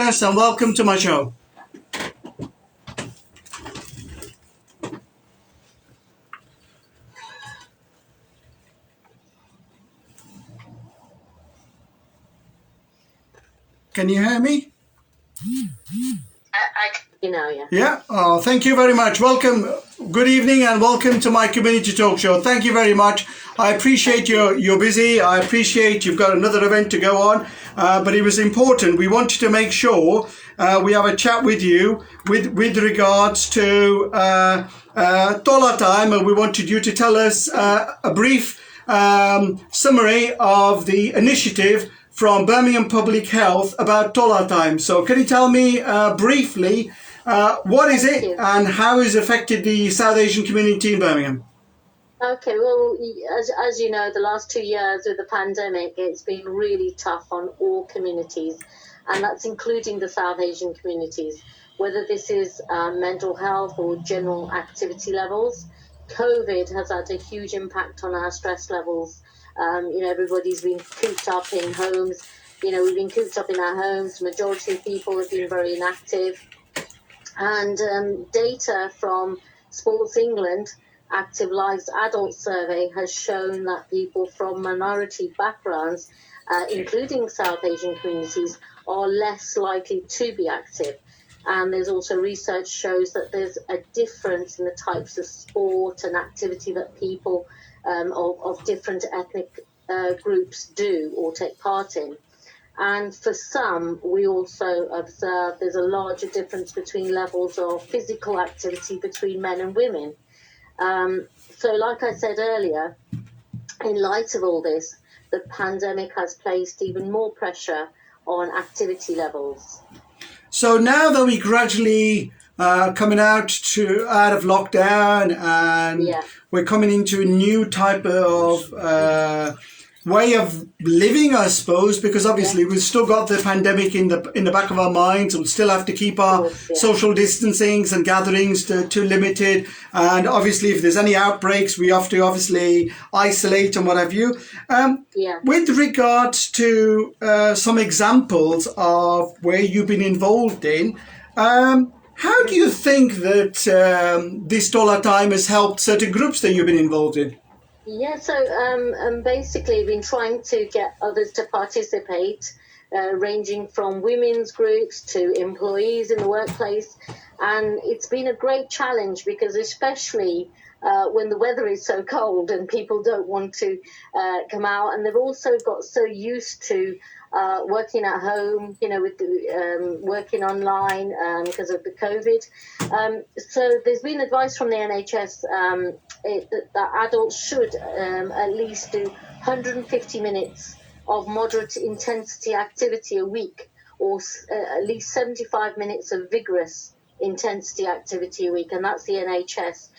Agnes, and welcome to my show. Can you hear me? Yeah. Yeah. Oh, thank you very much. Welcome. Good evening and welcome to my community talk show. Thank you very much. I appreciate you're busy. I appreciate you've got another event to go on. But it was important. We wanted to make sure we have a chat with you with regards to Tola Time. And we wanted you to tell us a brief summary of the initiative from Birmingham Public Health about Tola Time. So can you tell me briefly what is it and how has it affected the South Asian community in Birmingham? Okay, well, as you know, the last 2 years with the pandemic, it's been really tough on all communities, and that's including the South Asian communities, whether this is mental health or general activity levels. COVID has had a huge impact on our stress levels. Everybody's been cooped up in homes. We've been cooped up in our homes. Majority of people have been very inactive. And data from Sports England Active Lives Adult Survey has shown that people from minority backgrounds, including South Asian communities, are less likely to be active. And there's also research shows that there's a difference in the types of sport and activity that people of different ethnic groups do or take part in. And for some, we also observe there's a larger difference between levels of physical activity between men and women. So like I said earlier, in light of all this, the pandemic has placed even more pressure on activity levels. So now that we gradually coming out of lockdown and we're coming into a new type of way of living, I suppose, because obviously we've still got the pandemic in the back of our minds. We'll still have to keep our social distancings and gatherings to limited. And obviously, if there's any outbreaks, we have to obviously isolate and what have you. With regards to some examples of where you've been involved in, how do you think that this Tola Time has helped certain groups that you've been involved in? Yeah, so basically we've been trying to get others to participate, ranging from women's groups to employees in the workplace. And it's been a great challenge because especially when the weather is so cold and people don't want to come out, and they've also got so used to working at home, with working online because of the COVID. So there's been advice from the NHS that adults should at least do 150 minutes of moderate intensity activity a week, or at least 75 minutes of vigorous intensity activity a week, and that's the NHS.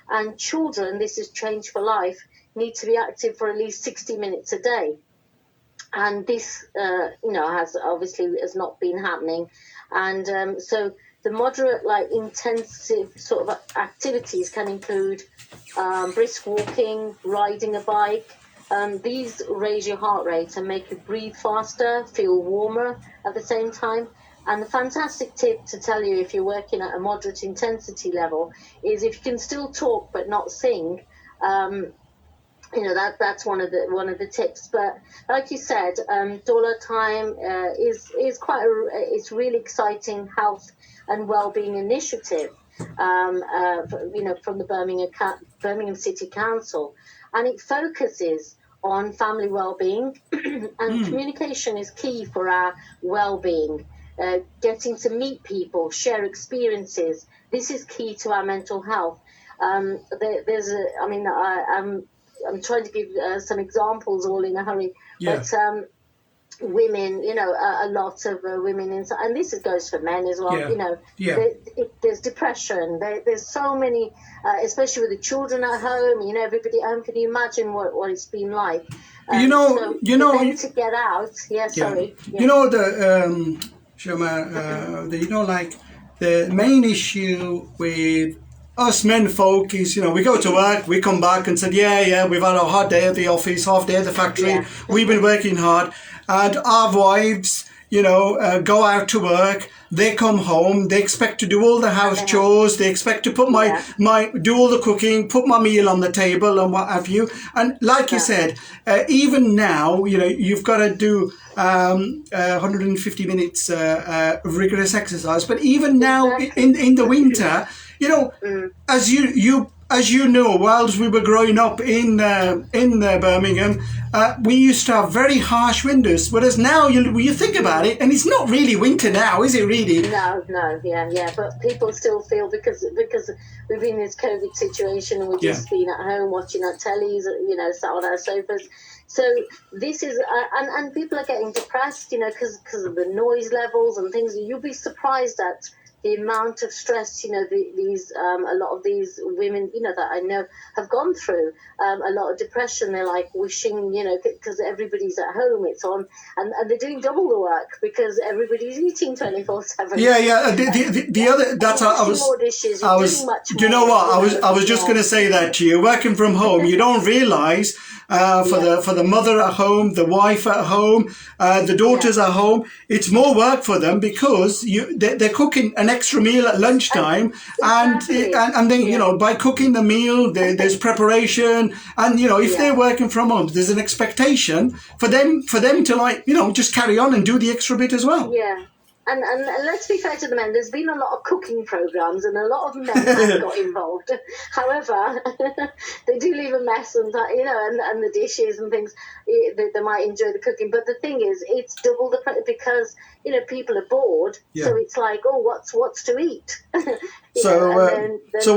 And children, this is Change for Life, need to be active for at least 60 minutes a day. And this, has not been happening. And so the moderate, intensive sort of activities can include brisk walking, riding a bike. These raise your heart rate and make you breathe faster, feel warmer at the same time. And the fantastic tip to tell you if you're working at a moderate intensity level is if you can still talk but not sing, that's one of the tips. But like you said, Tola Time is it's really exciting health and well-being initiative, from the Birmingham City Council, and it focuses on family well-being, and communication is key for our well-being. Getting to meet people, share experiences. This is key to our mental health. I'm trying to give some examples all in a hurry, but women, a lot of women inside, and this goes for men as well. There's depression. There's so many, especially with the children at home. Everybody at home. Can you imagine what it's been like? To get out. Sorry. Shama, the main issue with us men folk is, we go to work, we come back and say, we've had a hard day at the office, half day at the factory, we've been working hard, and our wives, go out to work. They come home. They expect to do all the house chores. They expect to put do all the cooking, put my meal on the table, and what have you. And like you said, even now, you've got to do 150 minutes rigorous exercise. But even now, in the winter, as you know, whilst we were growing up in Birmingham, we used to have very harsh winters. Whereas now, you think about it, and it's not really winter now, is it really? No, yeah. But people still feel because we've been in this COVID situation and we've just been at home watching our tellies, sat on our sofas. So this is, and people are getting depressed, because of the noise levels and things. You'll be surprised at the amount of stress, these a lot of these women, that I know have gone through a lot of depression. They're like wishing, because everybody's at home, it's on, and they're doing double the work because everybody's eating 24/7. Yeah. The other that's I was more dishes. Do you know what I was just going to say that to you. Working from home, you don't realise. For the mother at home, the wife at home, the daughters at home, it's more work for them because they're cooking an extra meal at lunchtime, exactly. and then by cooking the meal, there's preparation, and if they're working from home, there's an expectation for them to just carry on and do the extra bit as well. Yeah. And let's be fair to the men, there's been a lot of cooking programs and a lot of men have got involved. However, they do leave a mess and the dishes and things, they might enjoy the cooking. But the thing is, it's double the because, people are bored. Yeah. So it's like, what's to eat? So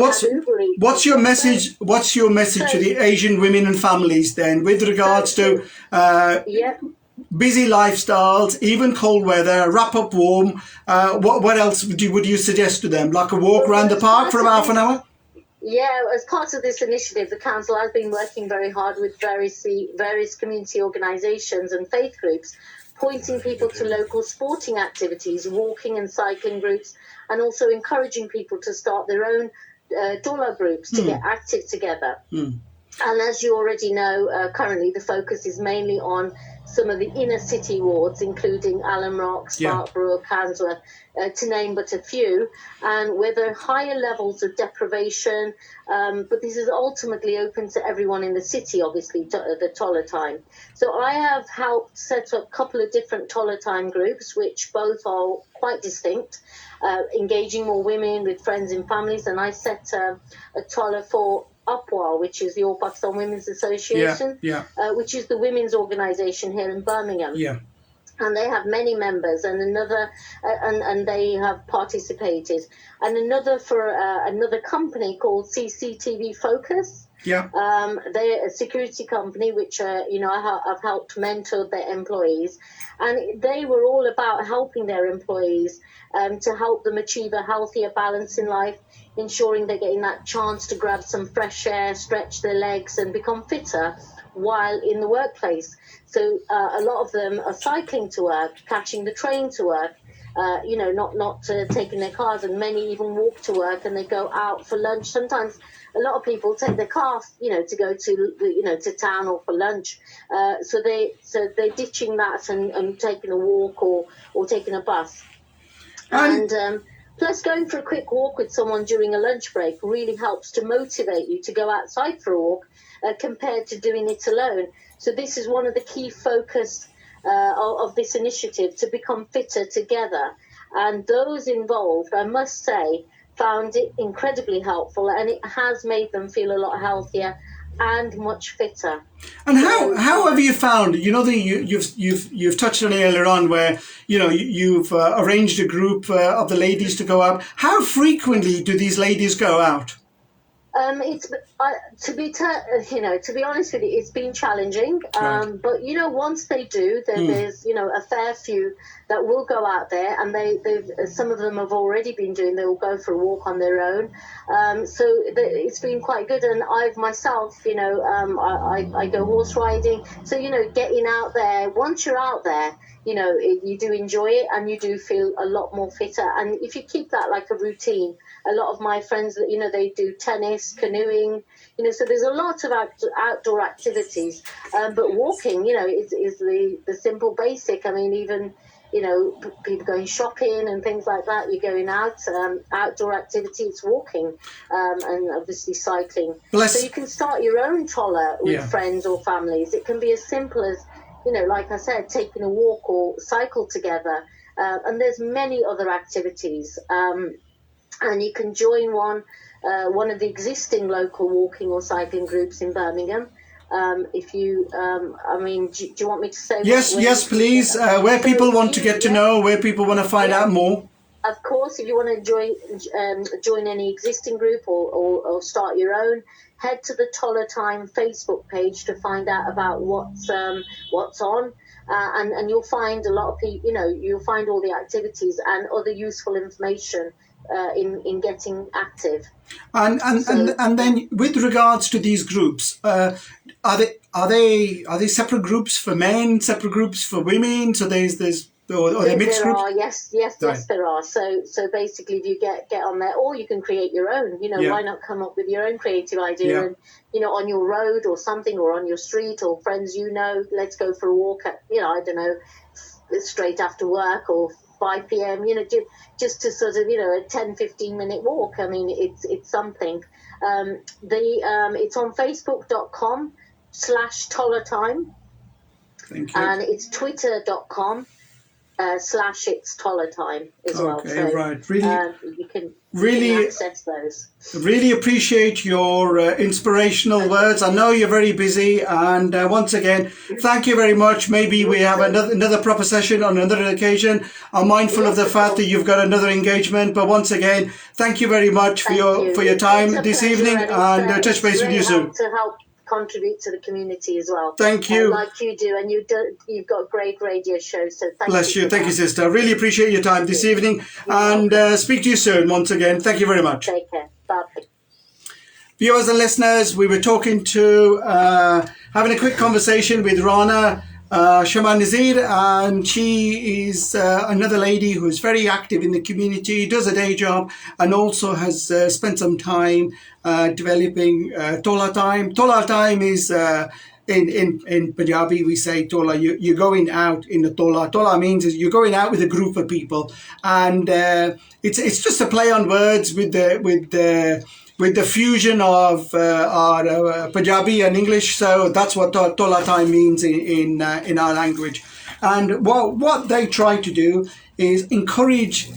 what's your message? What's your message to the Asian women and families then with regards to busy lifestyles, even cold weather, wrap up warm? What else would you suggest to them? Like a walk around the park for about half an hour? Yeah, as part of this initiative, the council has been working very hard with various community organisations and faith groups, pointing people to local sporting activities, walking and cycling groups, and also encouraging people to start their own Tola groups to get active together. And as you already know, currently the focus is mainly on some of the inner city wards, including Alum Rock, Sparkbrook, Handsworth, to name but a few, and where there are higher levels of deprivation. But this is ultimately open to everyone in the city, obviously, the Tola Time. So I have helped set up a couple of different Tola Time groups, which both are quite distinct, engaging more women with friends and families. And I set a Tola for UPWA, which is the All Pakistan Women's Association, which is the women's organisation here in Birmingham. Yeah. And they have many members, and and they have participated. And another for another company called CCTV Focus. Yeah. They're a security company which I've helped mentor their employees, and they were all about helping their employees to help them achieve a healthier balance in life, ensuring they're getting that chance to grab some fresh air, stretch their legs, and become fitter while in the workplace. So a lot of them are cycling to work, catching the train to work, not taking their cars, and many even walk to work and they go out for lunch. Sometimes a lot of people take their car, to go to town or for lunch. So they're ditching that and taking a walk or taking a bus. And plus, going for a quick walk with someone during a lunch break really helps to motivate you to go outside for a walk compared to doing it alone. So this is one of the key focus of this initiative, to become fitter together. And those involved, I must say, found it incredibly helpful, and it has made them feel a lot healthier and much fitter. And how have you found? You've touched on it earlier on, where you've arranged a group of the ladies to go out. How frequently do these ladies go out? To be honest with you, it's been challenging. Right. But once they do, there's a fair few that will go out there, and some of them have already been doing. They will go for a walk on their own. So it's been quite good. And I've myself, I go horse riding. So getting out there. Once you're out there, you do enjoy it, and you do feel a lot more fitter. And if you keep that like a routine, a lot of my friends that they do tennis, canoeing, so there's a lot of outdoor activities. But walking, is the simple basic. I mean, even people going shopping and things like that. You're going out, outdoor activities, walking, and obviously cycling. So you can start your own Tola with friends or families. It can be as simple as, like I said, taking a walk or cycle together. And there's many other activities. And you can join one of the existing local walking or cycling groups in Birmingham. If you, do you want me to say? Yes, please. Where people want to get to know, where people want to find out more. Of course, if you want to join any existing group or start your own, head to the Tola Time Facebook page to find out about what's on, and you'll find a lot of people. You'll find all the activities and other useful information in getting active. And then with regards to these groups, are they separate groups for men, separate groups for women? So there's or they're mixed groups? Yes, there are. So basically, if you get on there, or you can create your own. Why not come up with your own creative idea and on your road or something, or on your street, or friends let's go for a walk at I don't know, straight after work or 5 p.m. Just to sort of a 10-15 minute walk. I mean, it's something. It's on Facebook.com/Tola Time. Thank you. And it's Twitter.com. /it's Tola Time as well. Okay, so, right. Really, you can access those. Really appreciate your inspirational words. I know you're very busy, and once again, thank you very much. Maybe we have another proper session on another occasion. I'm mindful of the fact that you've got another engagement, but once again, thank you very much for your time this evening, and touch base with you soon. To help contribute to the community as well. Thank you. Like you do, and you've got a great radio show, so thank you. Bless you. Thank you, sister. Really appreciate your time this evening, and speak to you soon once again. Thank you very much. Take care. Bye. Viewers and listeners, we were talking to, having a quick conversation with Rana, Shama Nazir, and she is another lady who is very active in the community, does a day job, and also has spent some time developing Tola Time. Tola Time is in Punjabi we say Tola. You're going out in the Tola. Tola means is you're going out with a group of people, and it's just a play on words with the fusion of our Punjabi and English. So that's what Tola Time means in our language. And what they try to do is encourage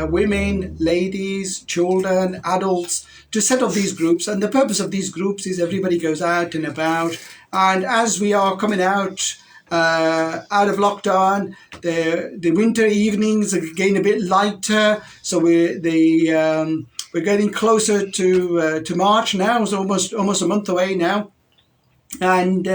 women, ladies, children, adults to set up these groups. And the purpose of these groups is everybody goes out and about. And as we are coming out of lockdown, the winter evenings are getting a bit lighter. So we're getting closer to March now. It's almost a month away now. And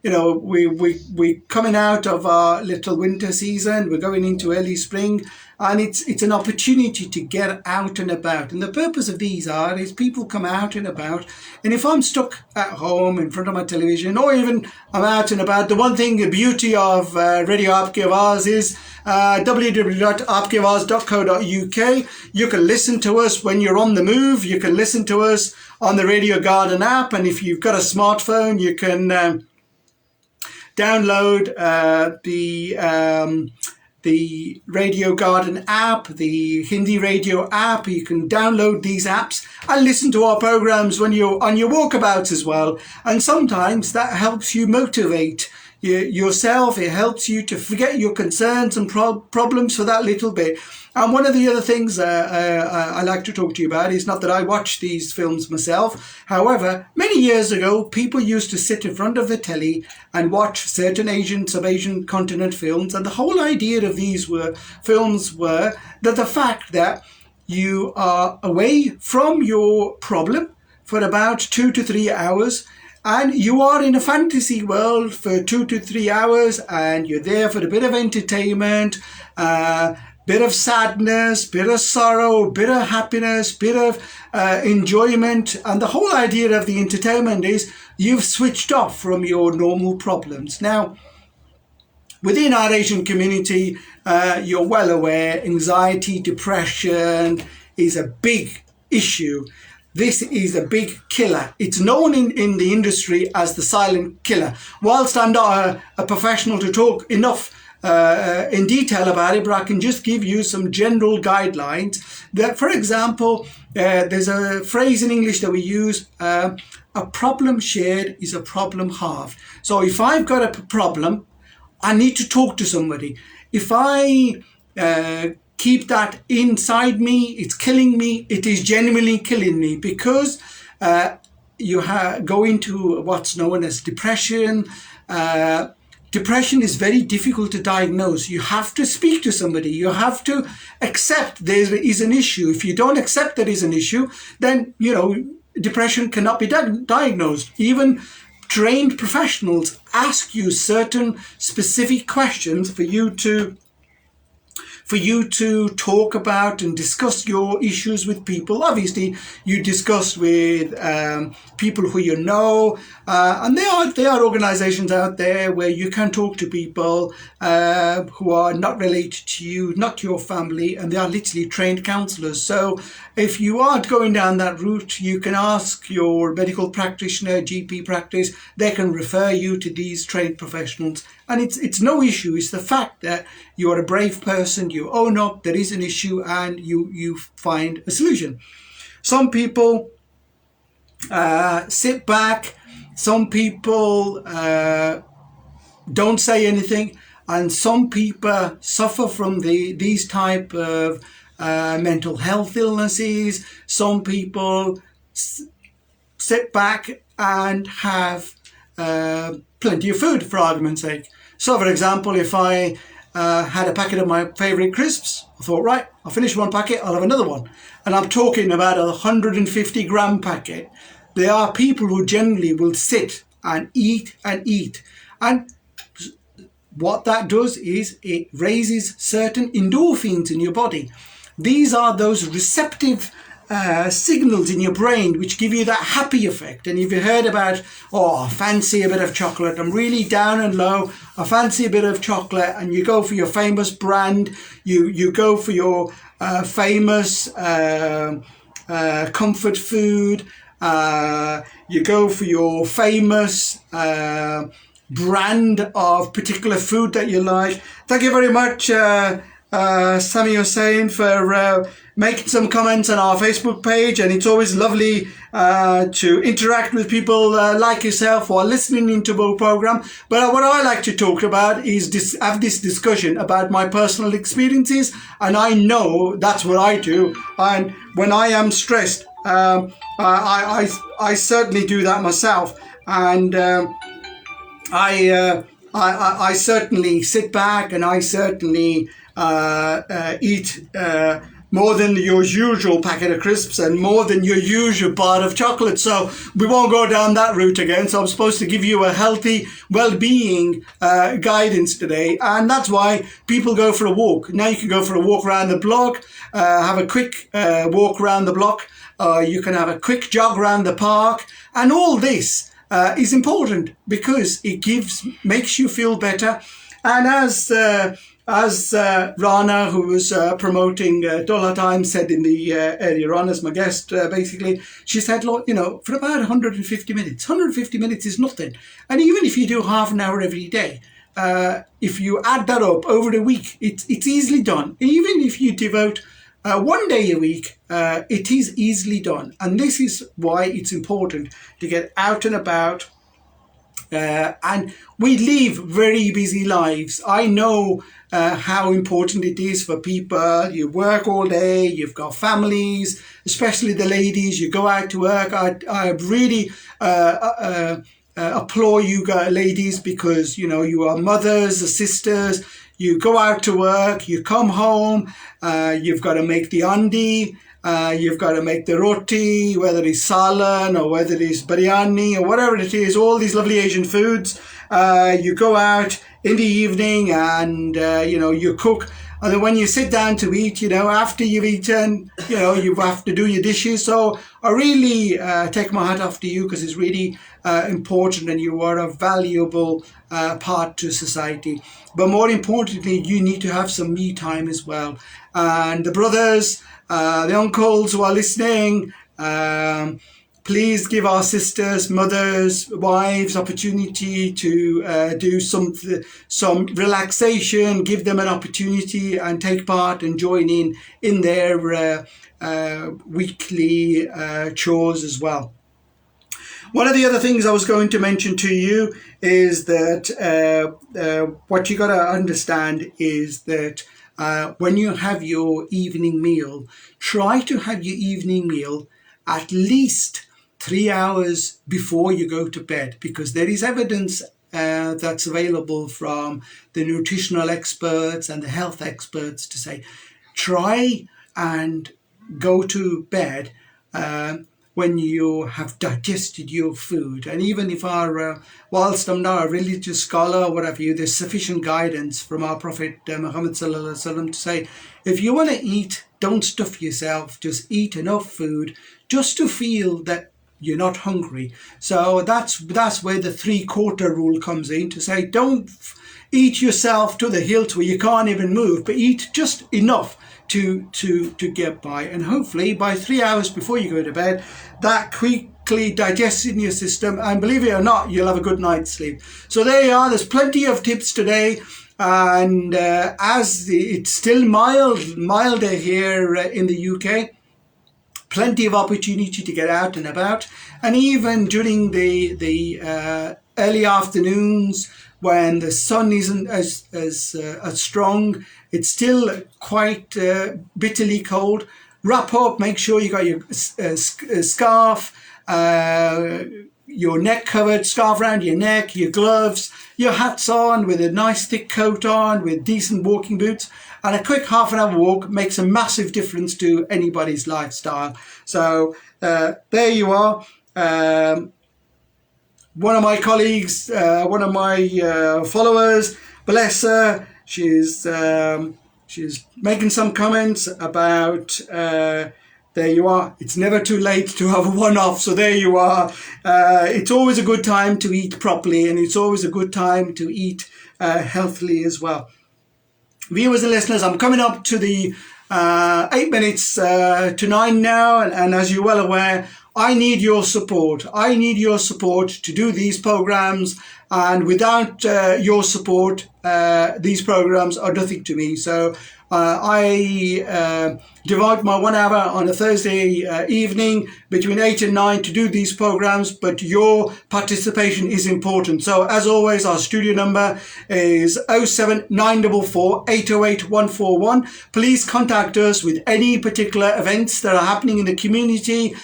we're coming out of our little winter season. We're going into early spring, and it's an opportunity to get out and about. And the purpose of these is people come out and about. And if I'm stuck at home in front of my television, or even I'm out and about, the beauty of Radio Aapki Awaaz is www.aapkiawaaz.co.uk. You can listen to us when you're on the move. You can listen to us on the Radio Garden app, and if you've got a smartphone, you can download the Radio Garden app, the Hindi radio app. You can download these apps and listen to our programs when you're on your walkabouts as well. And sometimes that helps you motivate yourself. It helps you to forget your concerns and problems for that little bit. And one of the other things I like to talk to you about is not that I watch these films myself. However, many years ago, people used to sit in front of the telly and watch certain sub-Asian continent films. And the whole idea of these films were that the fact that you are away from your problem for about 2 to 3 hours, and you are in a fantasy world for 2 to 3 hours, and you're there for a bit of entertainment, bit of sadness, bit of sorrow, bit of happiness, bit of enjoyment. And the whole idea of the entertainment is you've switched off from your normal problems. Now, within our Asian community, you're well aware, anxiety, depression is a big issue. This is a big killer. It's known in the industry as the silent killer. Whilst I'm not a professional to talk enough in detail about it, but I can just give you some general guidelines. That, for example, there's a phrase in English that we use, a problem shared is a problem halved. So if I've got a problem, I need to talk to somebody. If I keep that inside me, it's killing me. It is genuinely killing me, because you go into what's known as depression. Depression is very difficult to diagnose. You have to speak to somebody. You have to accept there is an issue. If you don't accept there is an issue, then, depression cannot be diagnosed. Even trained professionals ask you certain specific questions for you to talk about and discuss your issues with people. Obviously, you discuss with people who you know, and there are organizations out there where you can talk to people who are not related to you, not your family, and they are literally trained counselors. So if you aren't going down that route, you can ask your medical practitioner, GP practice. They can refer you to these trained professionals. And it's no issue. It's the fact that you are a brave person, you own up, there is an issue, and you find a solution. Some people sit back, some people don't say anything, and some people suffer from these type of mental health illnesses. Some people sit back and have plenty of food, for argument's sake. So, for example, if I had a packet of my favourite crisps, I thought, right, I'll finish one packet, I'll have another one. And I'm talking about a 150 gram packet. There are people who generally will sit and eat and eat. And what that does is it raises certain endorphins in your body. These are those receptive signals in your brain which give you that happy effect. And if you heard about, I fancy a bit of chocolate, I'm really down and low, I fancy a bit of chocolate, and you go for your famous brand, you go for your famous comfort food, you go for your famous brand of particular food that you like. Thank you very much, Sami Hussain, for making some comments on our Facebook page, and it's always lovely to interact with people like yourself while listening into the program. But what I like to talk about is have this discussion about my personal experiences, and I know that's what I do. And when I am stressed, I certainly do that myself, and I certainly sit back, and I certainly eat more than your usual packet of crisps and more than your usual bar of chocolate. So we won't go down that route again. So I'm supposed to give you a healthy well-being guidance today. And that's why people go for a walk. Now you can go for a walk around the block, have a quick walk around the block. You can have a quick jog around the park. And all this is important because it makes you feel better. And as Rana, who was promoting Tola Time, said in the earlier on as my guest, basically, she said, look, for about 150 minutes is nothing. And even if you do half an hour every day, if you add that up over the week, it's easily done. Even if you devote 1 day a week, it is easily done. And this is why it's important to get out and about. And we live very busy lives. I know how important it is for people. You work all day, you've got families, especially the ladies, you go out to work. I really applaud you ladies, because you are mothers, sisters. You go out to work, you come home, you've got to make the andi, you've got to make the roti, whether it's salan or whether it's biryani or whatever it is, all these lovely Asian foods. You go out in the evening and, you cook. And then when you sit down to eat, after you've eaten, you have to do your dishes. So I really take my hat off to you, because it's really important, and you are a valuable part to society. But more importantly, you need to have some me time as well. And the brothers, the uncles who are listening, please give our sisters, mothers, wives opportunity to do some relaxation, give them an opportunity and take part and join in their weekly chores as well. One of the other things I was going to mention to you is that what you got to understand is that when you have your evening meal, try to have your evening meal at least 3 hours before you go to bed, because there is evidence that's available from the nutritional experts and the health experts to say, try and go to bed when you have digested your food. And even if whilst I'm not a religious scholar or whatever, there's sufficient guidance from our Prophet Muhammad sallallahu alaihi wasallam to say, if you want to eat, don't stuff yourself, just eat enough food just to feel that you're not hungry. So that's where the 3/4 rule comes in, to say, don't eat yourself to the hilt where you can't even move, but eat just enough to get by. And hopefully by 3 hours before you go to bed, that quickly digests in your system, and believe it or not, you'll have a good night's sleep. So there you are. There's plenty of tips today, and as it's still milder here in the UK, plenty of opportunity to get out and about. And even during the early afternoons, when the sun isn't as strong, it's still quite bitterly cold. Wrap up, make sure you got your scarf, your neck covered, scarf around your neck, your gloves, your hat's on with a nice thick coat on with decent walking boots. And a quick half an hour walk makes a massive difference to anybody's lifestyle. So there you are. One of my colleagues, one of my followers, bless her, she's making some comments about, there you are, it's never too late to have a one-off. So there you are. It's always a good time to eat properly, and it's always a good time to eat healthily as well. Viewers and listeners, I'm coming up to the 8 minutes to 9 now, and as you're well aware, I need your support. I need your support to do these programs, and without your support, these programs are nothing to me. So I devote my 1 hour on a Thursday evening between 8 and 9 to do these programs, but your participation is important. So as always, our studio number is 07944 808 141. Please contact us with any particular events that are happening in the community,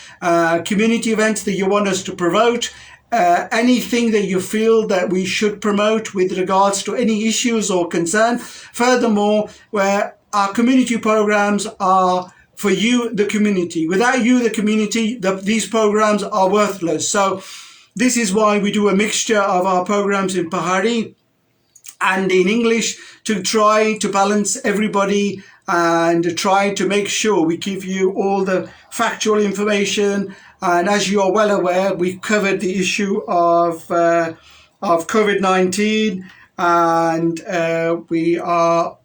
community events that you want us to promote. Anything that you feel that we should promote with regards to any issues or concern. Furthermore, where our community programs are for you, the community. Without you, the community, these programs are worthless. So this is why we do a mixture of our programs in Pahari and in English, to try to balance everybody and try to make sure we give you all the factual information. And as you are well aware, we've covered the issue of COVID-19, and we are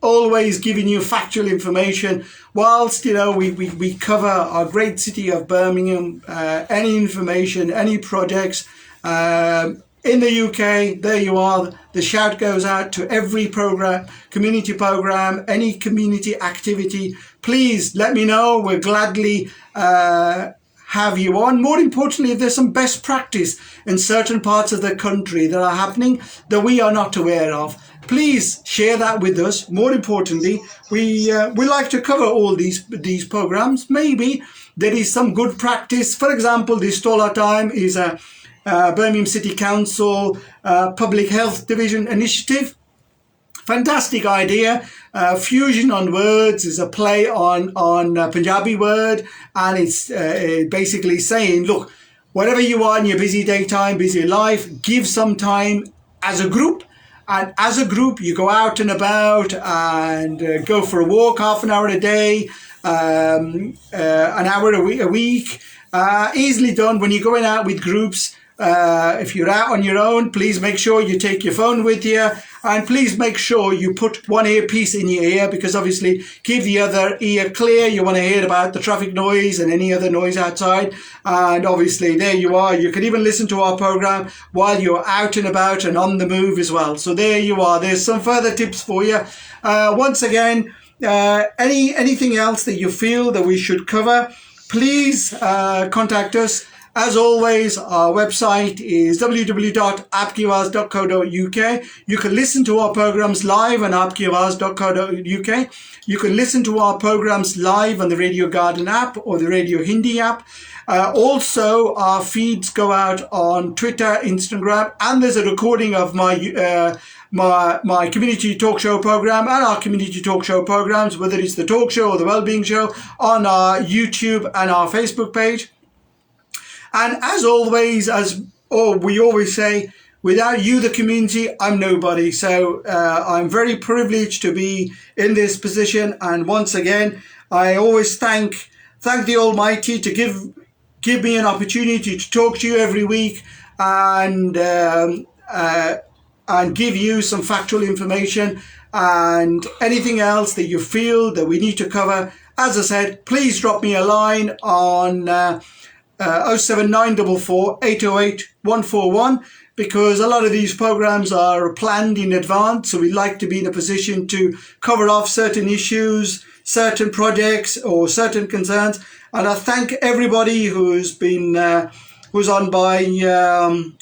always giving you factual information, whilst we cover our great city of Birmingham. Any information, any projects in the UK, there you are. The shout goes out to every program, community program, any community activity. Please let me know. We'll gladly have you on. More importantly, if there's some best practice in certain parts of the country that are happening that we are not aware of, please share that with us. More importantly, we like to cover all these programs. Maybe there is some good practice. For example, this Tola Time is a Birmingham City Council Public Health Division initiative. Fantastic idea. Fusion on words is a play on Punjabi word, and it's basically saying, look, whatever you are in your busy daytime, busy life, give some time as a group. And as a group, you go out and about and go for a walk, half an hour a day, an hour a week. Easily done. When you're going out with groups, If you're out on your own, please make sure you take your phone with you, and please make sure you put one earpiece in your ear, because obviously keep the other ear clear. You want to hear about the traffic noise and any other noise outside. And obviously there you are. You can even listen to our program while you're out and about and on the move as well. So there you are. There's some further tips for you. Once again, anything else that you feel that we should cover, please contact us. As always, our website is www.aapkiawaz.co.uk. You can listen to our programs live on aapkiawaz.co.uk. You can listen to our programs live on the Radio Garden app or the Radio Hindi app. Also, our feeds go out on Twitter, Instagram, and there's a recording of my community talk show program and our community talk show programs, whether it's the talk show or the wellbeing show, on our YouTube and our Facebook page. And as always, we always say, without you, the community, I'm nobody. So I'm very privileged to be in this position. And once again, I always thank the Almighty to give me an opportunity to talk to you every week and give you some factual information and anything else that you feel that we need to cover. As I said, please drop me a line on 07944 808 141, because a lot of these programs are planned in advance, so we like to be in a position to cover off certain issues, certain projects or certain concerns. And I thank everybody who's on my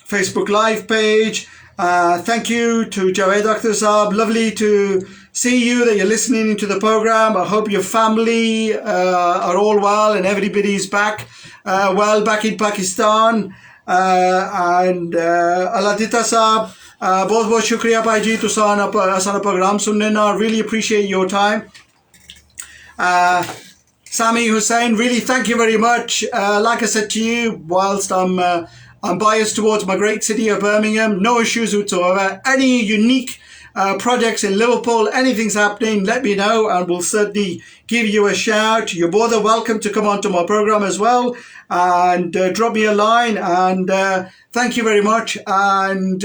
Facebook Live page. Thank you to Javed Dr. Saab. Lovely to see you, that you're listening to the program. I hope your family are all well and everybody's back back in Pakistan. And Allah Dita Saab, बहुत बहुत शुक्रिया भाई जी तुसां असां program सुनने ना. Really appreciate your time. Sami Hussain, really thank you very much. Like I said to you, whilst I'm biased towards my great city of Birmingham, no issues whatsoever. Any unique projects in Liverpool, anything's happening, let me know and we'll certainly give you a shout. You're both welcome to come onto my program as well and drop me a line. And thank you very much. And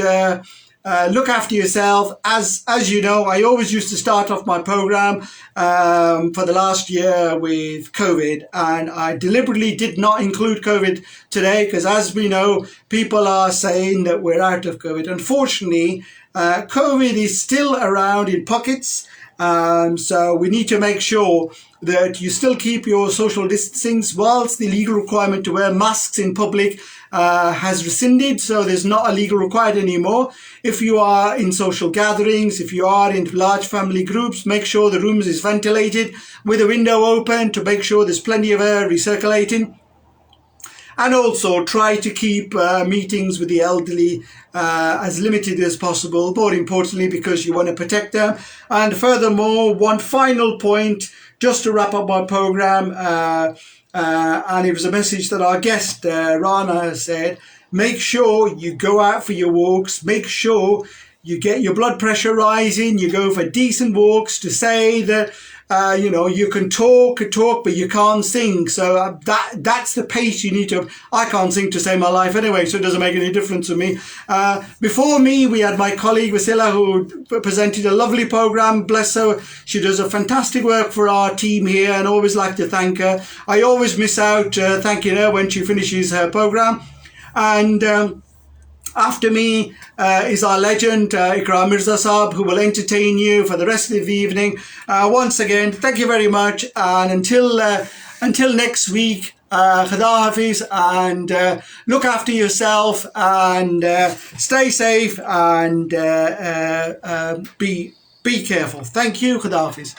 look after yourself. As you know, I always used to start off my program for the last year with COVID, and I deliberately did not include COVID today because, as we know, people are saying that we're out of COVID. Unfortunately, COVID is still around in pockets, so we need to make sure that you still keep your social distancing whilst the legal requirement to wear masks in public has rescinded, so there's not a legal required anymore. If you are in social gatherings, if you are in large family groups, make sure the rooms is ventilated with a window open to make sure there's plenty of air recirculating. And also try to keep meetings with the elderly as limited as possible, more importantly because you want to protect them. And furthermore, one final point, just to wrap up my program, and it was a message that our guest Rana said, make sure you go out for your walks, make sure you get your blood pressure rising, you go for decent walks, to say that you can talk, but you can't sing. So that's the pace you need to. I can't sing to save my life anyway, so it doesn't make any difference to me. Before me, we had my colleague Vasila, who presented a lovely program. Bless her. She does a fantastic work for our team here, and always like to thank her. I always miss out thanking her when she finishes her program. And after me is our legend, Ikram Mirza Saab, who will entertain you for the rest of the evening. Once again, thank you very much. And until next week, Khuda Hafiz, and look after yourself and stay safe and be careful. Thank you. Khuda Hafiz.